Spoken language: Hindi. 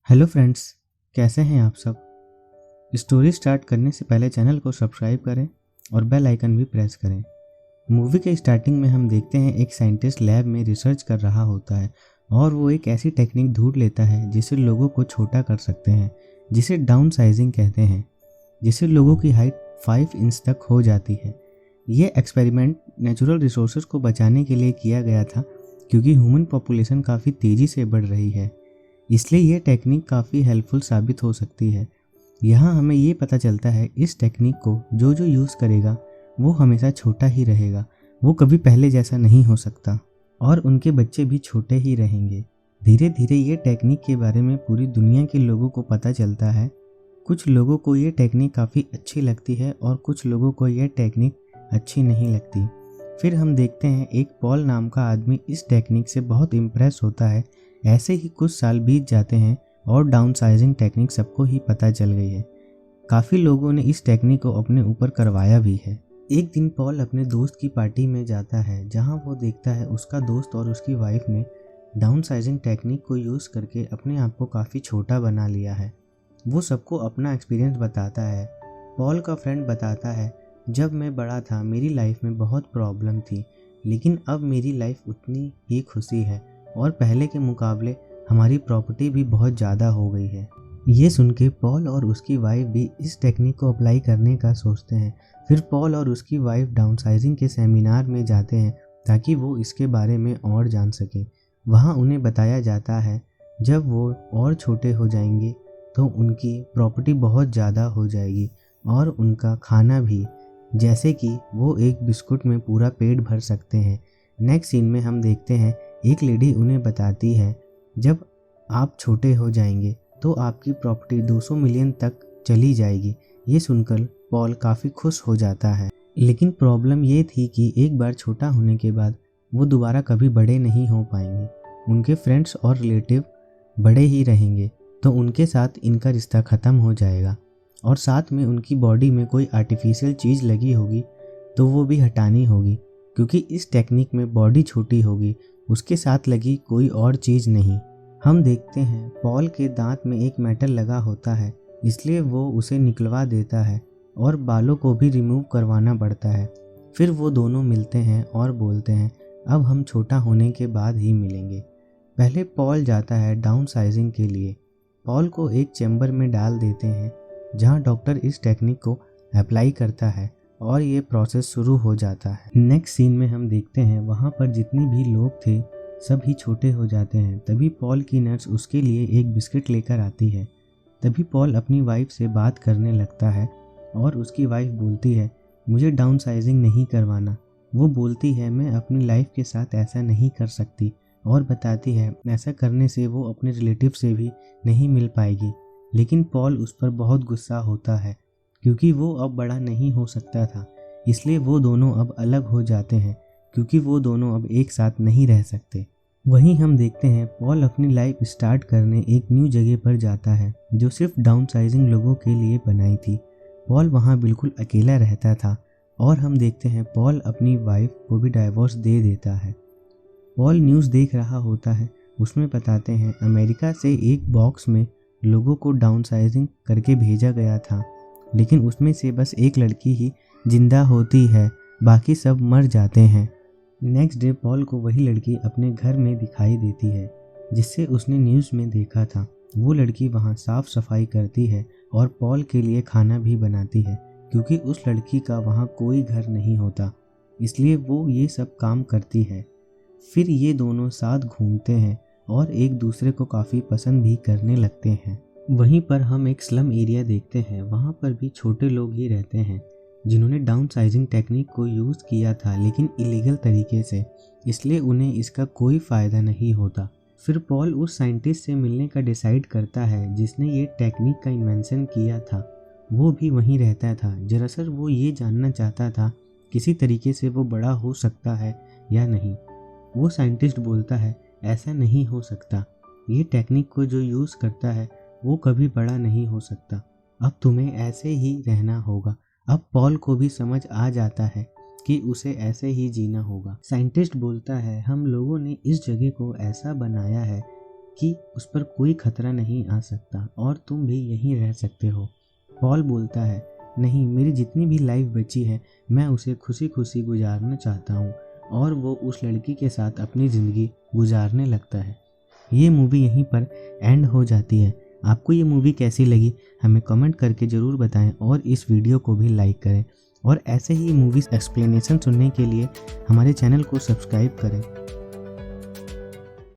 हेलो फ्रेंड्स, कैसे हैं आप सब। स्टोरी स्टार्ट करने से पहले चैनल को सब्सक्राइब करें और बेल आइकन भी प्रेस करें। मूवी के स्टार्टिंग में हम देखते हैं एक साइंटिस्ट लैब में रिसर्च कर रहा होता है और वो एक ऐसी टेक्निक ढूंढ लेता है जिससे लोगों को छोटा कर सकते हैं, जिसे डाउन साइजिंग कहते हैं, जिससे लोगों की हाइट 5 इंच तक हो जाती है। ये एक्सपेरिमेंट नेचुरल रिसोर्सेज को बचाने के लिए किया गया था क्योंकि ह्यूमन पॉपुलेशन काफ़ी तेज़ी से बढ़ रही है, इसलिए ये टेक्निक काफ़ी हेल्पफुल साबित हो सकती है। यहाँ हमें ये पता चलता है इस टेक्निक को जो जो यूज़ करेगा वो हमेशा छोटा ही रहेगा, वो कभी पहले जैसा नहीं हो सकता और उनके बच्चे भी छोटे ही रहेंगे। धीरे धीरे ये टेक्निक के बारे में पूरी दुनिया के लोगों को पता चलता है। कुछ लोगों को ये टेक्निक काफ़ी अच्छी लगती है और कुछ लोगों को ये टेक्निक अच्छी नहीं लगती। फिर हम देखते हैं एक पॉल नाम का आदमी इस टेक्निक से बहुत इम्प्रेस होता है। ऐसे ही कुछ साल बीत जाते हैं और डाउन साइजिंग टेक्निक सबको ही पता चल गई है। काफ़ी लोगों ने इस टेक्निक को अपने ऊपर करवाया भी है। एक दिन पॉल अपने दोस्त की पार्टी में जाता है जहां वो देखता है उसका दोस्त और उसकी वाइफ ने डाउन साइजिंग टेक्निक को यूज़ करके अपने आप को काफ़ी छोटा बना लिया है। वो सबको अपना एक्सपीरियंस बताता है। पॉल का फ्रेंड बताता है, जब मैं बड़ा था मेरी लाइफ में बहुत प्रॉब्लम थी, लेकिन अब मेरी लाइफ उतनी ही खुशी है और पहले के मुकाबले हमारी प्रॉपर्टी भी बहुत ज़्यादा हो गई है। ये सुन के पॉल और उसकी वाइफ भी इस टेक्निक को अप्लाई करने का सोचते हैं। फिर पॉल और उसकी वाइफ डाउनसाइजिंग के सेमिनार में जाते हैं ताकि वो इसके बारे में और जान सकें। वहाँ उन्हें बताया जाता है जब वो और छोटे हो जाएंगे तो उनकी प्रॉपर्टी बहुत ज़्यादा हो जाएगी और उनका खाना भी, जैसे कि वो एक बिस्कुट में पूरा पेट भर सकते हैं। नेक्स्ट सीन में हम देखते हैं एक लेडी उन्हें बताती है, जब आप छोटे हो जाएंगे तो आपकी प्रॉपर्टी 200 मिलियन तक चली जाएगी। ये सुनकर पॉल काफ़ी खुश हो जाता है, लेकिन प्रॉब्लम ये थी कि एक बार छोटा होने के बाद वो दोबारा कभी बड़े नहीं हो पाएंगे। उनके फ्रेंड्स और रिलेटिव बड़े ही रहेंगे तो उनके साथ इनका रिश्ता ख़त्म हो जाएगा और साथ में उनकी बॉडी में कोई आर्टिफिशियल चीज़ लगी होगी तो वो भी हटानी होगी, क्योंकि इस टेक्निक में बॉडी छोटी होगी, उसके साथ लगी कोई और चीज़ नहीं। हम देखते हैं पॉल के दांत में एक मेटल लगा होता है, इसलिए वो उसे निकलवा देता है और बालों को भी रिमूव करवाना पड़ता है। फिर वो दोनों मिलते हैं और बोलते हैं, अब हम छोटा होने के बाद ही मिलेंगे। पहले पॉल जाता है डाउन साइजिंग के लिए। पॉल को एक चैम्बर में डाल देते हैं जहाँ डॉक्टर इस टेक्निक को अप्लाई करता है और ये प्रोसेस शुरू हो जाता है। नेक्स्ट सीन में हम देखते हैं वहाँ पर जितने भी लोग थे सब ही छोटे हो जाते हैं। तभी पॉल की नर्स उसके लिए एक बिस्किट लेकर आती है। तभी पॉल अपनी वाइफ से बात करने लगता है और उसकी वाइफ बोलती है, मुझे डाउन साइजिंग नहीं करवाना। वो बोलती है, मैं अपनी लाइफ के साथ ऐसा नहीं कर सकती और बताती है ऐसा करने से वो अपने रिलेटिव से भी नहीं मिल पाएगी। लेकिन पॉल उस पर बहुत गुस्सा होता है क्योंकि वो अब बड़ा नहीं हो सकता था, इसलिए वो दोनों अब अलग हो जाते हैं क्योंकि वो दोनों अब एक साथ नहीं रह सकते। वहीं हम देखते हैं पॉल अपनी लाइफ स्टार्ट करने एक न्यू जगह पर जाता है जो सिर्फ डाउन साइजिंग लोगों के लिए बनाई थी। पॉल वहाँ बिल्कुल अकेला रहता था और हम देखते हैं पॉल अपनी वाइफ को भी डाइवोर्स दे देता है। पॉल न्यूज़ देख रहा होता है, उसमें बताते हैं अमेरिका से एक बॉक्स में लोगों को डाउन साइजिंग करके भेजा गया था, लेकिन उसमें से बस एक लड़की ही जिंदा होती है, बाकी सब मर जाते हैं। नेक्स्ट डे पॉल को वही लड़की अपने घर में दिखाई देती है जिससे उसने न्यूज़ में देखा था। वो लड़की वहाँ साफ सफाई करती है और पॉल के लिए खाना भी बनाती है क्योंकि उस लड़की का वहाँ कोई घर नहीं होता, इसलिए वो ये सब काम करती है। फिर ये दोनों साथ घूमते हैं और एक दूसरे को काफ़ी पसंद भी करने लगते हैं। वहीं पर हम एक स्लम एरिया देखते हैं, वहाँ पर भी छोटे लोग ही रहते हैं जिन्होंने डाउन साइजिंग टेक्निक को यूज़ किया था लेकिन इलीगल तरीके से, इसलिए उन्हें इसका कोई फ़ायदा नहीं होता। फिर पॉल उस साइंटिस्ट से मिलने का डिसाइड करता है जिसने ये टेक्निक का इन्वेंशन किया था। वो भी वहीं रहता था। दरअसल वो ये जानना चाहता था किसी तरीके से वो बड़ा हो सकता है या नहीं। वो साइंटिस्ट बोलता है, ऐसा नहीं हो सकता, ये टेक्निक को जो यूज़ करता है वो कभी बड़ा नहीं हो सकता, अब तुम्हें ऐसे ही रहना होगा। अब पॉल को भी समझ आ जाता है कि उसे ऐसे ही जीना होगा। साइंटिस्ट बोलता है, हम लोगों ने इस जगह को ऐसा बनाया है कि उस पर कोई खतरा नहीं आ सकता और तुम भी यहीं रह सकते हो। पॉल बोलता है, नहीं, मेरी जितनी भी लाइफ बची है मैं उसे खुशी खुशी गुजारना चाहता हूँ, और वो उस लड़की के साथ अपनी ज़िंदगी गुजारने लगता है। ये मूवी यहीं पर एंड हो जाती है। आपको ये मूवी कैसी लगी हमें कमेंट करके ज़रूर बताएं और इस वीडियो को भी लाइक करें, और ऐसे ही मूवीज़ एक्सप्लेनेशन सुनने के लिए हमारे चैनल को सब्सक्राइब करें।